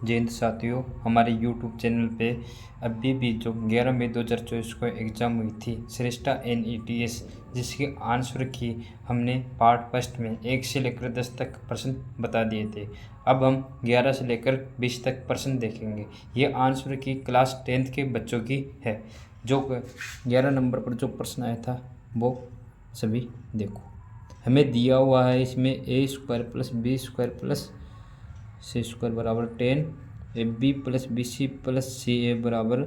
जय हिंद साथियों, हमारे यूट्यूब चैनल पे अभी भी जो 11 मई 2024 को एग्ज़ाम हुई थी श्रेष्ठा NETS, जिसके आंसर की हमने पार्ट फर्स्ट में 1 से लेकर 10 तक प्रश्न बता दिए थे। अब हम 11 से लेकर 20 तक प्रश्न देखेंगे। ये आंसर की क्लास 10th के बच्चों की है। जो 11 नंबर पर जो प्रश्न आया था वो सभी देखो। हमें दिया हुआ है इसमें a² + b² + c² बराबर 10, AB + BC + CA बराबर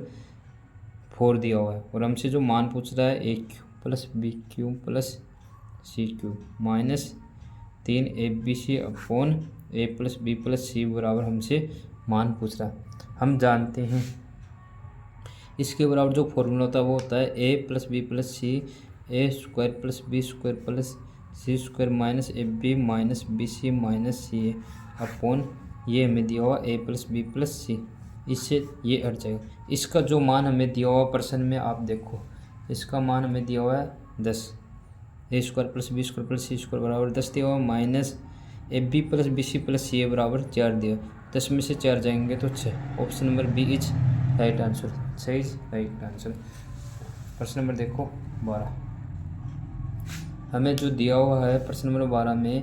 4 दिया हुआ है। और हमसे जो मान पूछ रहा है AQ + BQ + CQ minus 3 ABC upon A + B + C बराबर हमसे मान पूछ रहा है। हम जानते हैं इसके बराबर जो फॉर्मूला होता है वो होता है A + B + C A² + B² + C² minus AB minus BC minus CA upon ये हमें दिया हुआ A + B + C। इससे ये हट जाएगा। इसका जो मान हमें दिया हुआ प्रश्न में आप देखो, इसका मान हमें दिया हुआ है 10। A² + B² + C² बराबर 10 दिया हुआ, माइनस AB + BC + CA बराबर 4 दिया। 10 में से 4 जाएंगे तो 6। Option number B is right answer. सही राइट आंसर। प्रश्न नंबर देखो 12। हमें जो दिया हुआ है प्रश्न नंबर 12 में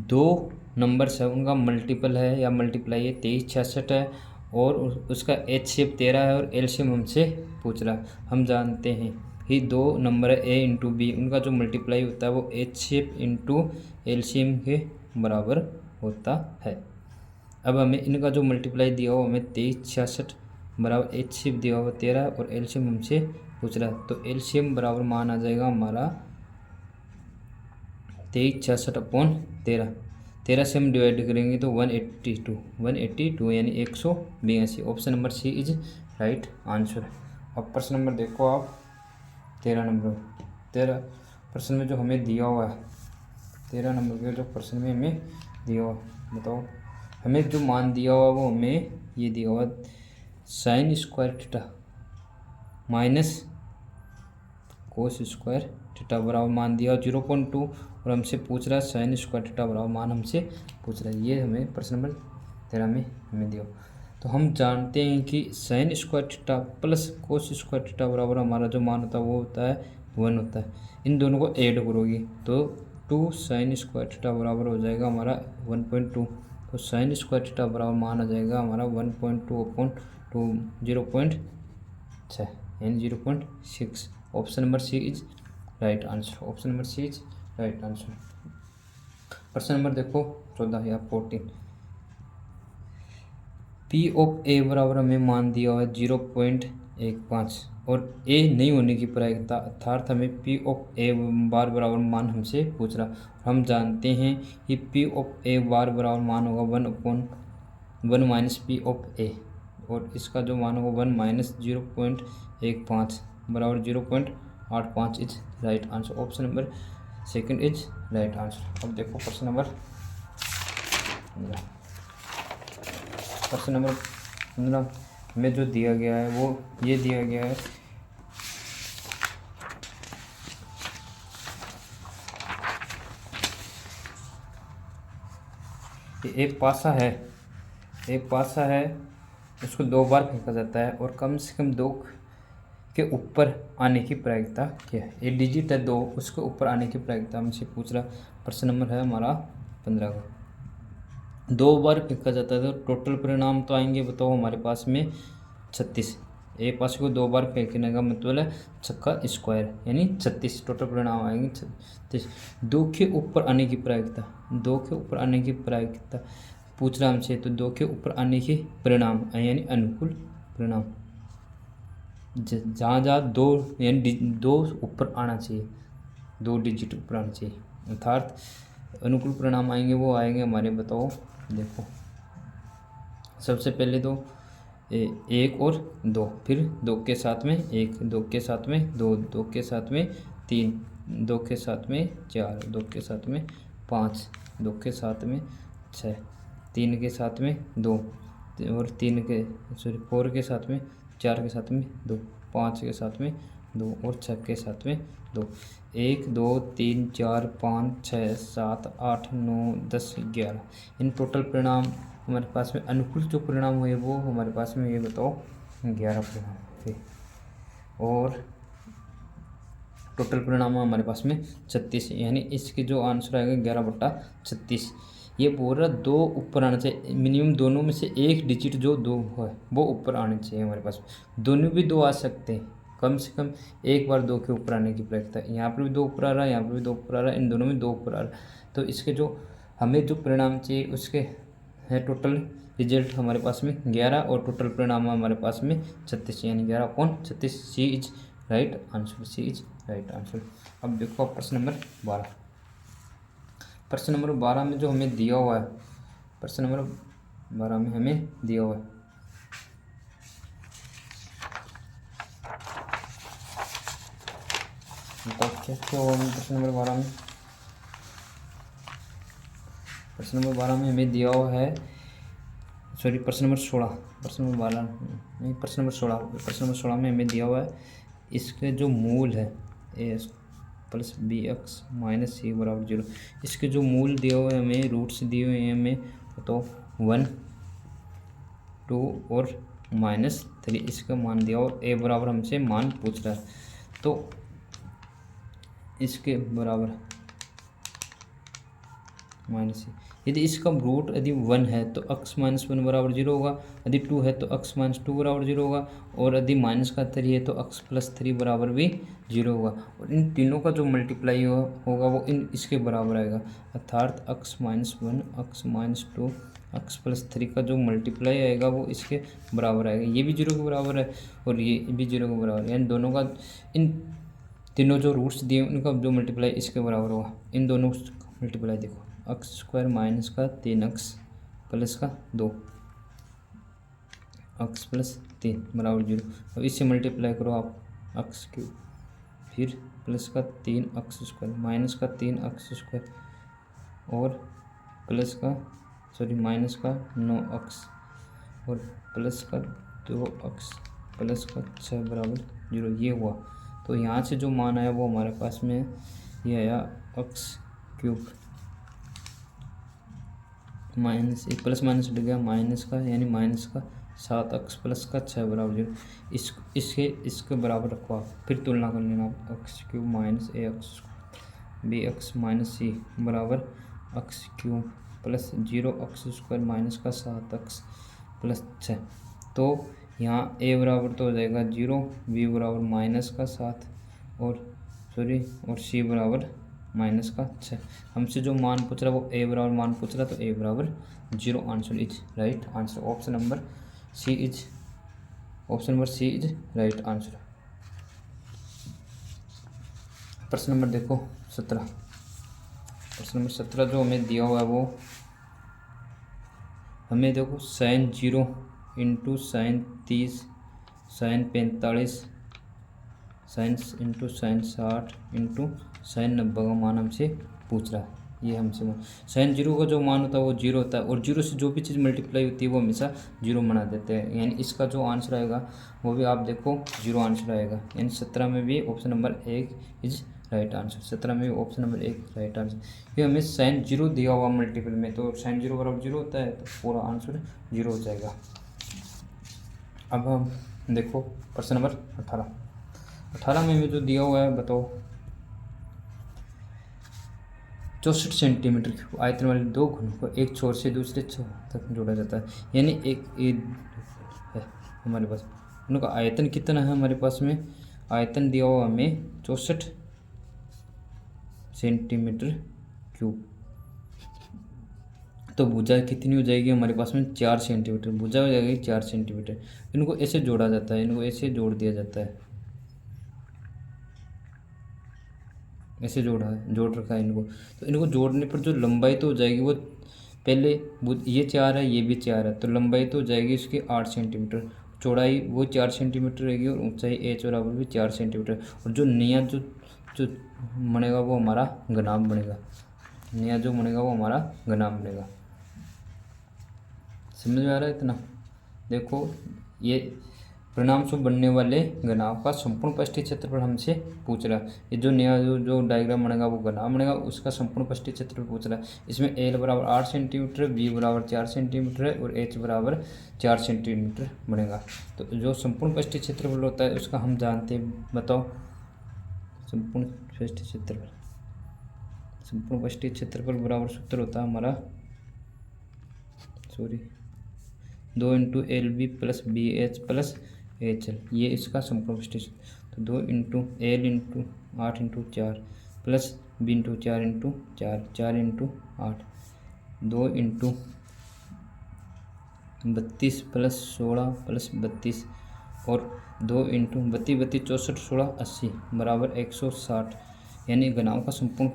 2 नंबर्स है, उनका मल्टीपल है या मल्टीप्लाई है 2366 है, और उसका HCF 13 है और LCM हमसे पूछ रहा है। हम जानते हैं कि 2 नंबर है A × B, उनका जो मल्टीप्लाई होता है वो HCF × LCM के बराबर होता है। अब हमें इनका जो मल्टीप्लाई दिया हुआ हमें 2366 बराबर HCF दिया हुआ 13 और LCM हमसे पूछ रहा है। तो LCM बराबर मान आ जाएगा हमारा 2366 अपॉन 13। 13 से हम डिवाइड करेंगे तो 182 यानी 182। Option number C is right answer. अब प्रश्न नंबर देखो आप 13 नंबर। 13 प्रश्न में जो हमें दिया हुआ है, 13 नंबर के जो प्रश्न में हमें दिया हुआ, बताओ हमें जो मान दिया हुआ वो हमें ये दिया हुआ sin² theta minus cos² theta बराबर मान दिया 0.2, और हमसे पूछ रहा है sin² थीटा बराबर मान हमसे पूछ रहा है। ये हमें प्रश्न नंबर 13 में हमें दिया। तो हम जानते हैं कि sin² theta plus cos² theta बराबर हमारा जो मान होता है वो होता है 1 होता है। इन दोनों को ऐड करोगी तो 2 sin² थीटा बराबर हो जाएगा हमारा 1.2। तो sin² थीटा बराबर मान आ जाएगा हमारा 1.2 अपॉन 2 0.6 यानी 0.6। Option number C is right answer. Option number C is right answer. प्रश्न नंबर देखो 14 या 14। P(a) बराबर हमें मान दिया हुआ है 0.15 और a नहीं होने की प्रायिकता, अर्थात हमें P(a) बार बराबर मान हमसे पूछ रहा। हम जानते हैं कि P(a) बार बराबर मान होगा 1/1 माइनस P(a), और इसका जो मान होगा 1 माइनस 0.15 बराबर 0.85 is right answer. Option number second is right answer. अब देखो प्रश्न नंबर 15 में जो दिया गया है वो ये दिया गया है कि एक पासा है उसको 2 बार फेंका जाता है और कम से कम 2 के ऊपर आने की प्रायिकता क्या है। ये डिजिट है 2, उसके ऊपर आने की प्रायिकता हमसे पूछ रहा। प्रश्न नंबर है हमारा 15 का। 2 बार फेंका जाता है तो टोटल परिणाम तो आएंगे, बताओ हमारे पास में 36। एक पास को 2 बार फेंकने का मतलब है छक्का स्क्वायर यानी 36 टोटल परिणाम आएंगे 36। 2 के ऊपर आने की प्रायिकता, 2 के ऊपर आने की प्रायिकता पूछ रहा हमसे, तो 2 के ऊपर आने के परिणाम यानी अनुकूल परिणाम, जहाँ जहाँ 2 यानी 2 ऊपर आना चाहिए, 2 डिजिट ऊपर आना चाहिए, अर्थात अनुकूल परिणाम आएंगे वो आएंगे हमारे, बताओ देखो सबसे पहले तो 1 और 2, फिर 2 के साथ में 1, 2 के साथ में 2, 2 के साथ में 3, 2 के साथ में 4, 2 के साथ में 5, 2 के साथ में 6, 3 के साथ में 2 और 4 के साथ में 4 के साथ में 2, 5 के साथ में 2 और 6 के साथ में 2, 1 2 3 4 5 6 7 8 9 10 11। इन टोटल परिणाम हमारे पास में अनुकूल जो परिणाम हुए वो हमारे पास में ये बताओ 11 परिणाम थे, और टोटल परिणाम हमारे पास में 36, यानी इसके जो आंसर आएगा 11/36। ये बोल रहा 2 ऊपर आना चाहिए, मिनिमम दोनों में से एक डिजिट जो 2 है वो ऊपर आने चाहिए हमारे पास। दोनों भी 2 आ सकते हैं, कम से कम एक बार 2 के ऊपर आने की प्रयत्न है। यहाँ पर भी 2 ऊपर आ रहा है, यहाँ पर भी 2 ऊपर आ रहा है, इन दोनों में 2 ऊपर आ रहा है। तो इसके जो हमें जो परिणाम चाहिए उसके है टोटल रिजल्ट हमारे पास में 11 और टोटल परिणाम हमारे पास में 36, यानी 11/36। C is right answer, C is right answer. अब देखो प्रश्न नंबर 12। प्रश्न नंबर 12 में जो हमें दिया हुआ है, प्रश्न नंबर 12 में हमें दिया हुआ है, बताओ क्या क्या हुआ प्रश्न नंबर 12 में। प्रश्न नंबर 12 में हमें दिया हुआ है, सॉरी प्रश्न नंबर 16, प्रश्न नंबर 12 नहीं, प्रश्न नंबर 16, प्रश्न नंबर 16 में हमें दिया हुआ है इसके जो मूल है ए प्लस बी एक्स माइनस सी बराबर 0। इसके जो मूल दिए हुए हमें रूट्स दिए हुए हैं हमें तो 1 2 और -3, इसका मान दिया और ए बराबर हमसे मान पूछ रहा है। तो इसके बराबर माइनस सी, यदि इसका रूट यदि 1 है तो x माइनस 1 बराबर 0 होगा, यदि 2 है तो x माइनस 2 बराबर 0 होगा, और यदि माइनस का 3 है तो x प्लस 3 बराबर भी 0 होगा। और इन तीनों का जो मल्टीप्लाई होगा वो इन इसके बराबर आएगा, अर्थात x minus 1 x minus 2 x plus 3 का जो मल्टीप्लाई आएगा वो इसके बराबर आएगा। ये भी 0 के बराबर है और ये भी 0 के बराबर है, यानी दोनों का इन तीनों जो रूट्स दिए उनका जो मल्टीप्लाई इसके बराबर होगा। इन दोनों मल्टीप्लाई देखो, एक्स स्क्वायर माइनस का 3x प्लस का 2 एक्स प्लस 3 बराबर 0। अब इससे मल्टीप्लाई करो आप एक्स क्यूब, फिर प्लस का 3x स्क्वायर माइनस का 3x स्क्वायर और प्लस का माइनस का 9x और प्लस का 2x प्लस का 6 बराबर 0। ये हुआ, तो यहाँ से जो मान आया वो हमारे पास में ये आया एक्स क्यूब माइनस एक प्लस माइनस उठ गया माइनस का, यानी माइनस का 7x प्लस का 6 बराबर 0। इसके बराबर रखो आप, फिर तुलना कर लेना आप, एक्स क्यूब माइनस ए एक्स बी एक्स माइनस सी बराबर x cube plus 0x square minus का 7x प्लस 6। तो यहाँ ए बराबर तो हो जाएगा 0, बी बराबर माइनस का 7 और सी बराबर माइनस का 6। हमसे जो मान पूछ रहा है वो ए बराबर मान पूछ रहा है, तो ए बराबर 0 answer is right answer. Option number C is right answer. प्रश्न नंबर देखो 17। प्रश्न नंबर 17 जो हमें दिया हुआ है वो हमें देखो sin 0 into sin 30 sin 45 sin into sin 60 into sin 90 का मान हमसे पूछ रहा है। ये हमसे sin 0 का जो मान होता है वो 0 होता है, और 0 से जो भी चीज़ मल्टीप्लाई होती है वो हमेशा 0 बना देते हैं, यानी इसका जो आंसर आएगा वो भी आप देखो 0 आंसर आएगा। यानी 17 में भी option number 1 is right answer. 17 में भी ऑप्शन नंबर 1 राइट आंसर। ये हमें sin 0 दिया हुआ मल्टीपल में, तो sin 0 बराबर 0 होता है, तो पूरा आंसर 0 हो जाएगा। अब हम देखो प्रश्न नंबर 18 में जो दिया हुआ है बताओ 64 सेंटीमीटर क्यूब आयतन वाले दो घनों को एक छोर से दूसरे छोर तक जोड़ा जाता है, यानी एक है हमारे पास, उनका आयतन कितना है हमारे पास में, आयतन दिया हुआ हमें 64 सेंटीमीटर क्यूब। तो भुजा कितनी हो जाएगी हमारे पास में 4 सेंटीमीटर, भुजा हो जाएगी 4 सेंटीमीटर। इनको ऐसे जोड़ा जाता है, इनको ऐसे जोड़ दिया जाता है, ऐसे जोड़ रखा है इनको। तो इनको जोड़ने पर जो लंबाई तो हो जाएगी वो पहले ये 4 है ये भी 4 है, तो लंबाई तो हो जाएगी इसकी 8 सेंटीमीटर, चौड़ाई वो 4 सेंटीमीटर रहेगी और ऊंचाई एच बराबर भी 4 सेंटीमीटर। और जो नया जो बनेगा वो हमारा घनाभ बनेगा, नया जो बनेगा वो हमारा घनाभ बनेगा। समझ में आ रहा है इतना? देखो ये परिणाम स्वरूप बनने वाले घनाभ का संपूर्ण पृष्ठीय क्षेत्रफल हमसे पूछ रहा है। ये जो नया जो डायग्राम बनेगा वो घनाभ बनेगा, उसका संपूर्ण पृष्ठीय क्षेत्रफल पूछ रहा है। इसमें एल बराबर 8 सेंटीमीटर, बी बराबर 4 सेंटीमीटर है और एच बराबर 4 सेंटीमीटर बनेगा। तो जो संपूर्ण पृष्ठीय क्षेत्रफल होता है उसका हम जानते हैं, बताओ। संपूर्ण पृष्ठीय क्षेत्रफल, संपूर्ण पृष्ठीय क्षेत्रफल बराबर सूत्र होता है हमारा 2 into l b plus b h plus h l, ये इसका संपूर्ण पृष्ठीय क्षेत्र। तो 2 into l into 8 into 4 plus b into 4 into 4, 4 into 8, 2 into 32 plus 16 plus 32 और 2 इंटू 32 32 64 16 80 बराबर 160, यानी घनाभ का संपूर्ण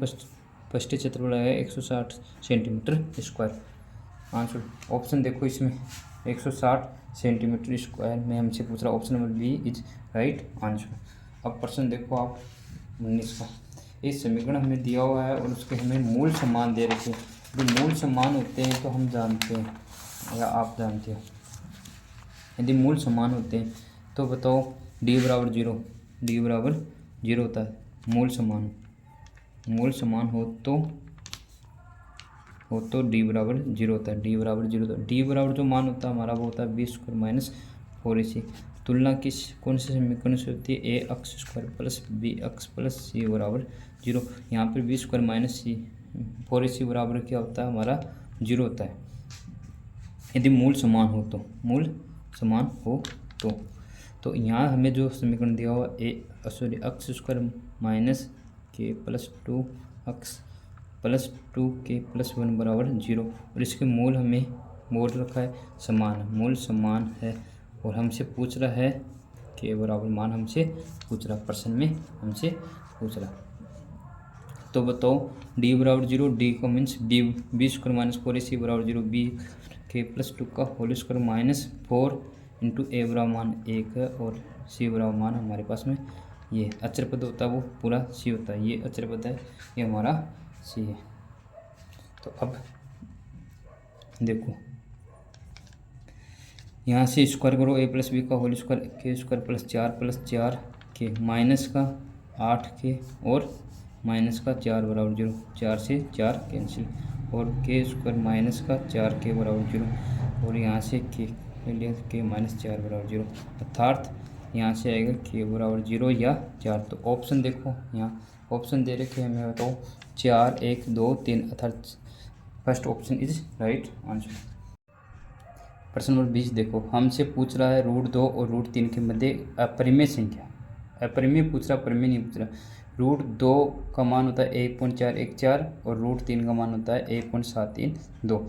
पृष्ठीय क्षेत्रफल है 160 सेंटीमीटर स्क्वायर। आंसर ऑप्शन देखो, इसमें 160 सेंटीमीटर स्क्वायर में हमसे पूछ रहा, option number B is right answer. अब प्रश्न देखो आप 19 का। इस समीकरण हमें दिया हुआ है और उसके हमें मूल समान दे रखे हैं। जो मूल समान होते हैं तो हम जानते हैं या आप जानते हो, यदि मूल समान होते हैं तो बताओ डी बराबर 0, डी बराबर 0 होता है। मूल समान हो तो डी बराबर 0 होता है, डी बराबर 0 होता है। डी बराबर जो मान होता है हमारा वो होता है बी स्क्वायर माइनस 4ac। तुलना किस कौन से समीकरण से होती है, ए अक्स स्क्वायर प्लस बी अक्स प्लस सी बराबर 0। यहाँ पर बी स्क्वायर माइनस सी 4ac बराबर क्या होता है हमारा 0 होता है, यदि मूल समान हो तो यहाँ हमें जो समीकरण दिया हुआ अक्स स्क्वायर माइनस के प्लस 2 अक्स प्लस 2k प्लस 1 बराबर 0 और इसके मूल हमें मोल रखा है समान, मूल समान है और हमसे पूछ रहा है के बराबर मान हमसे पूछ रहा, प्रश्न में हमसे पूछ रहा। तो बताओ डी बराबर 0, डी का means B square minus 4ac बराबर 0, बी के प्लस 2 का होल स्क्वायर माइनस 4 इंटू ए बराबर मान 1 है और सी बराबर मान हमारे पास में ये अचर पद होता है वो पूरा सी होता है, ये अचर पद है, ये हमारा सी है। तो अब देखो यहाँ से स्क्वायर करो ए प्लस बी का होल स्क्वायर के स्क्वायर प्लस 4 के माइनस का 8 के और माइनस का 4 बराबर 0, 4 से 4 कैंसिल और के स्क्वायर माइनस का 4 के बराबर 0 और यहाँ से के माइनस 4 बराबर 0, अर्थात यहाँ से आएगा के बराबर 0 या 4। तो ऑप्शन देखो, यहाँ ऑप्शन दे रखे हमें, बताओ 4 1 2 3, अर्थात first option is right answer. प्रश्न नंबर 20 देखो, हमसे पूछ रहा है √2 और √3 के मध्य अपरिमेय संख्या, अपरिमेय पूछ रहा, परिमेय नहीं पूछ रहा। √2 का मान होता है 1.414 और √3 का मान होता है 1.732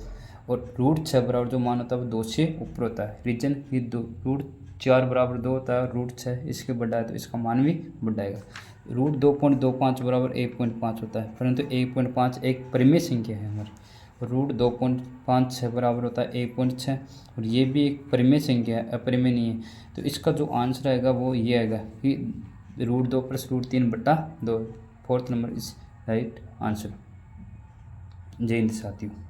और √6 बराबर जो मान होता है वो 2 से ऊपर होता है। रीजन ये √4 बराबर 2 होता है और √6 इसके बड़ा है तो इसका मान भी बढ़ आएगा। √2.25 बराबर 1.5 होता है, परंतु 1.5 एक परिमेय संख्या है हमारी। √2.56 बराबर होता है 1.6 और ये भी एक परिमेय संख्या है, अपरिमेय नहीं है। तो इसका जो आंसर आएगा वो ये आएगा कि √2 plus √3/2, fourth number is right answer. जय हिंद साथियों।